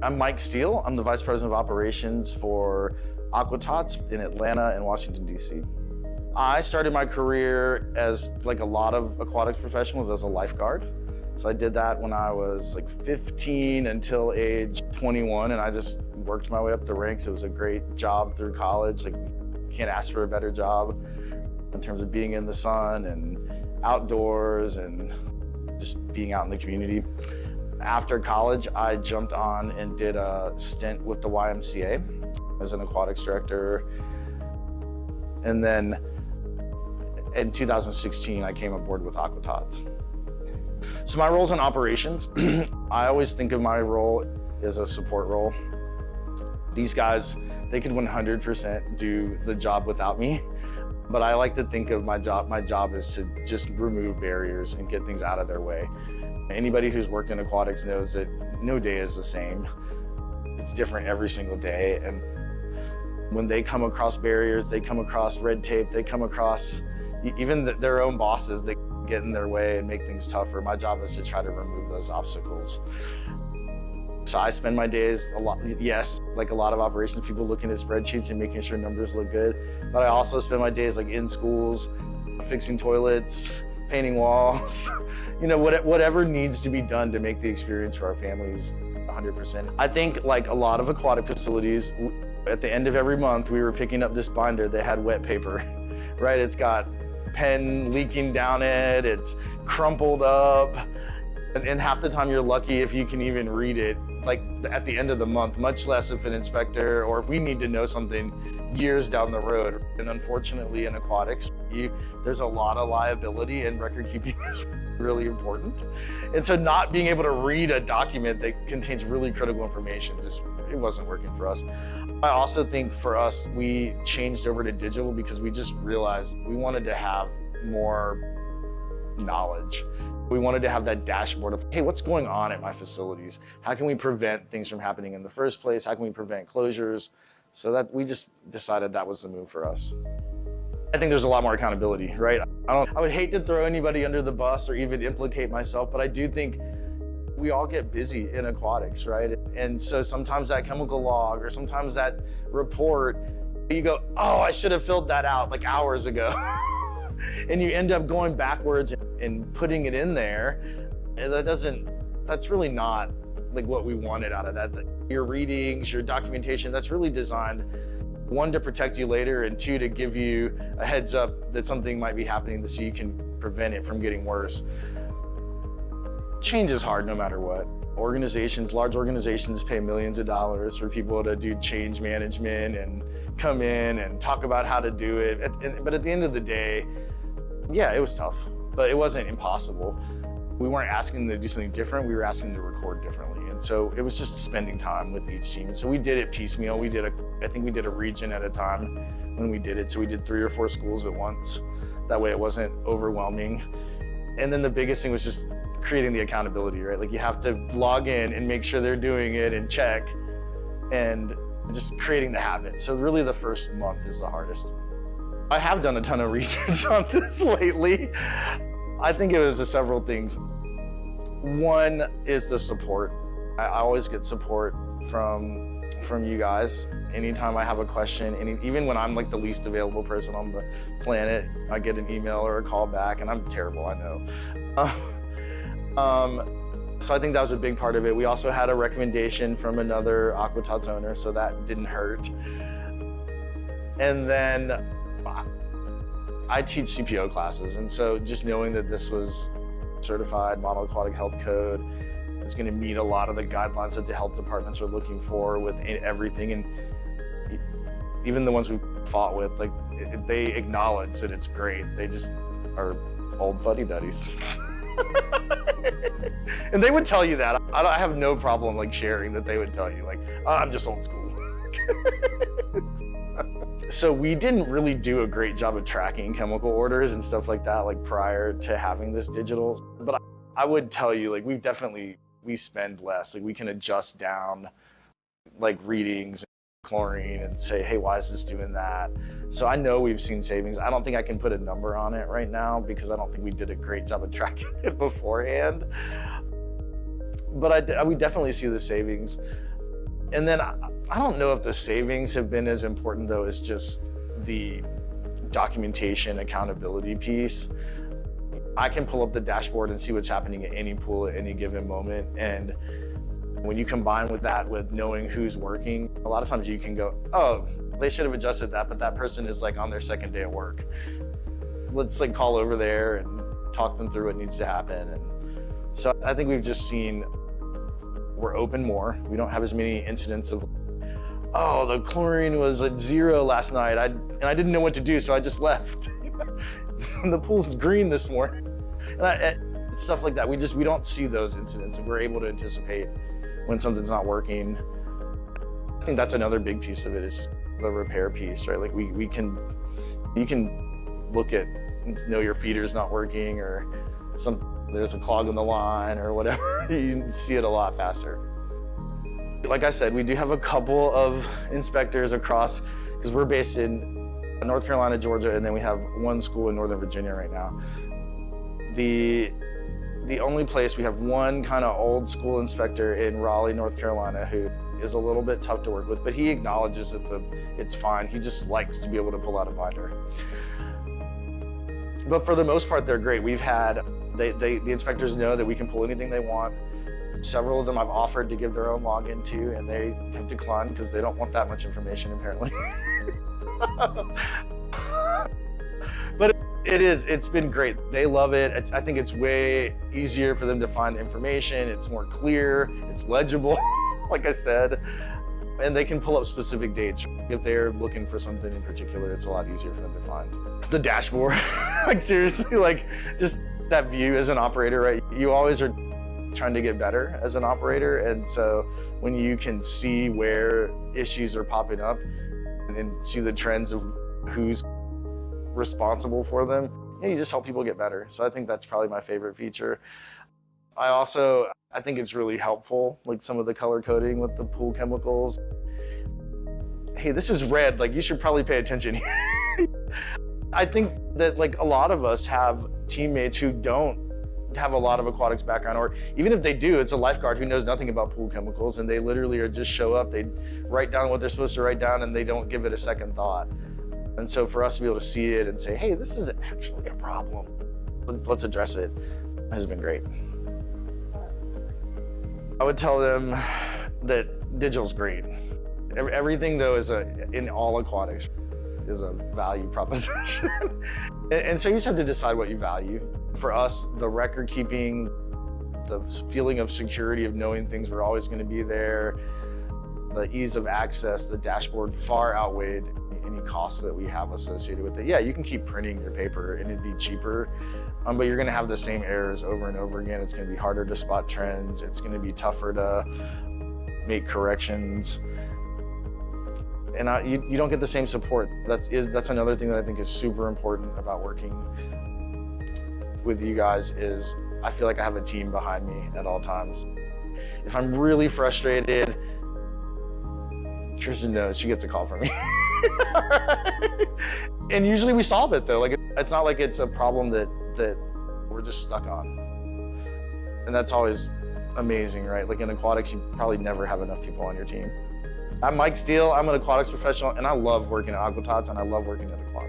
I'm Mike Steele. I'm the Vice President of Operations for Aqua-Tots in Atlanta and Washington, D.C. I started my career as like a lot of aquatics professionals as a lifeguard. So I did that when I was like 15 until age 21, and I just worked my way up the ranks. It was a great job through college. Like, can't ask for a better job in terms of being in the sun and outdoors and just being out in the community. After college, I jumped on and did a stint with the YMCA as an aquatics director. And then in 2016, I came aboard with Aqua-Tots. So my role's in operations. I always think of my role as a support role. These guys, they could 100% do the job without me, but I like to think of my job is to just remove barriers and get things out of their way. Anybody who's worked in aquatics knows that no day is the same. It's different every single day. And when they come across barriers, they come across red tape, they come across even their own bosses that get in their way and make things tougher. My job is to try to remove those obstacles. So I spend my days a lot, yes, like a lot of operations people, looking at spreadsheets and making sure numbers look good. But I also spend my days like in schools, fixing toilets, painting walls, you know, whatever needs to be done to make the experience for our families 100%. I think like a lot of aquatic facilities, at the end of every month, we were picking up this binder that had wet paper, right? It's got pen leaking down it, it's crumpled up, and half the time you're lucky if you can even read it, like at the end of the month, much less if an inspector or if we need to know something years down the road. And unfortunately in aquatics, there's a lot of liability, and record keeping is really important. And so not being able to read a document that contains really critical information, it wasn't working for us. I also think for us, we changed over to digital because we just realized we wanted to have more knowledge. We wanted to have that dashboard of, hey, what's going on at my facilities? How can we prevent things from happening in the first place? How can we prevent closures? So that we just decided that was the move for us. I think there's a lot more accountability, right? I would hate to throw anybody under the bus or even implicate myself, but I do think we all get busy in aquatics, right? And so sometimes that chemical log or sometimes that report, you go, oh, I should have filled that out like hours ago. And you end up going backwards and putting it in there. And that's really not like what we wanted out of that. Your readings, your documentation, that's really designed, one, to protect you later, and two, to give you a heads up that something might be happening so you can prevent it from getting worse. Change is hard no matter what. Large organizations pay millions of dollars for people to do change management and come in and talk about how to do it. But at the end of the day, yeah, it was tough, but it wasn't impossible. We weren't asking them to do something different, we were asking them to record differently. And so it was just spending time with each team. And so we did it piecemeal. I think we did a region at a time when we did it. So we did 3 or 4 schools at once. That way it wasn't overwhelming. And then the biggest thing was just creating the accountability, right? Like you have to log in and make sure they're doing it and check, and just creating the habit. So really the first month is the hardest. I have done a ton of research on this lately. I think it was several things. One is the support. I always get support from you guys. Anytime I have a question, even when I'm like the least available person on the planet, I get an email or a call back, and I'm terrible, I know. So I think that was a big part of it. We also had a recommendation from another Aqua-Tots owner, so that didn't hurt. And then I teach CPO classes, and so just knowing that this was certified Model Aquatic Health Code, it's going to meet a lot of the guidelines that the health departments are looking for with everything. And even the ones we fought with, like, they acknowledge that it's great. They just are old fuddy-duddies. And they would tell you that. I have no problem like sharing that they would tell you, like, oh, I'm just old school. So we didn't really do a great job of tracking chemical orders and stuff like that, like prior to having this digital. But I would tell you, like, we spend less. Like we can adjust down like readings, chlorine, and say, hey, why is this doing that? So I know we've seen savings. I don't think I can put a number on it right now because I don't think we did a great job of tracking it beforehand. But we definitely see the savings. And then I don't know if the savings have been as important though as just the documentation accountability piece. I can pull up the dashboard and see what's happening at any pool at any given moment. And when you combine with that with knowing who's working, a lot of times you can go, oh, they should have adjusted that, but that person is like on their second day of work. Let's like call over there and talk them through what needs to happen. And so I think we've just seen we're open more. We don't have as many incidents of, oh, the chlorine was at 0 last night and I didn't know what to do, so I just left. The pool's green this morning. And stuff like that. We don't see those incidents, and we're able to anticipate when something's not working. I think that's another big piece of it is the repair piece, right? Like you can look at, know your feeder's not working or there's a clog in the line or whatever. You can see it a lot faster. Like I said, we do have a couple of inspectors across, because we're based in North Carolina, Georgia, and then we have one school in Northern Virginia right now. The only place we have one kind of old school inspector in Raleigh, North Carolina, who is a little bit tough to work with, but he acknowledges that it's fine. He just likes to be able to pull out a binder. But for the most part, they're great. We've had, the inspectors know that we can pull anything they want. Several of them I've offered to give their own login to, and they have declined because they don't want that much information, apparently. But it's been great. They love it. I think it's way easier for them to find information. It's more clear, it's legible, like I said, and they can pull up specific dates. If they're looking for something in particular, it's a lot easier for them to find. The dashboard, like seriously, like just that view as an operator, right? You always are trying to get better as an operator, and so when you can see where issues are popping up and see the trends of who's responsible for them, you just help people get better. So I think that's probably my favorite feature. I think it's really helpful, like some of the color coding with the pool chemicals. Hey, this is red, like you should probably pay attention here. I think that like a lot of us have teammates who don't have a lot of aquatics background, or even if they do, it's a lifeguard who knows nothing about pool chemicals, and they literally are just show up, they write down what they're supposed to write down, and they don't give it a second thought. And so for us to be able to see it and say, hey, this is actually a problem, let's address it, has been great. I would tell them that digital's great. Everything though in all aquatics is a value proposition. And so you just have to decide what you value. For us, the record keeping, the feeling of security of knowing things were always going to be there, the ease of access, the dashboard far outweighed any costs that we have associated with it. Yeah, you can keep printing your paper and it'd be cheaper, but you're going to have the same errors over and over again. It's going to be harder to spot trends. It's going to be tougher to make corrections. And you don't get the same support. That's another thing that I think is super important about working with you guys is I feel like I have a team behind me at all times. If I'm really frustrated, Tristan knows, she gets a call from me. And usually we solve it though. Like it's not like it's a problem that we're just stuck on. And that's always amazing, right? Like in aquatics, you probably never have enough people on your team. I'm Mike Steele, I'm an aquatics professional, and I love working at Aqua-Tots and I love working at Aquatics.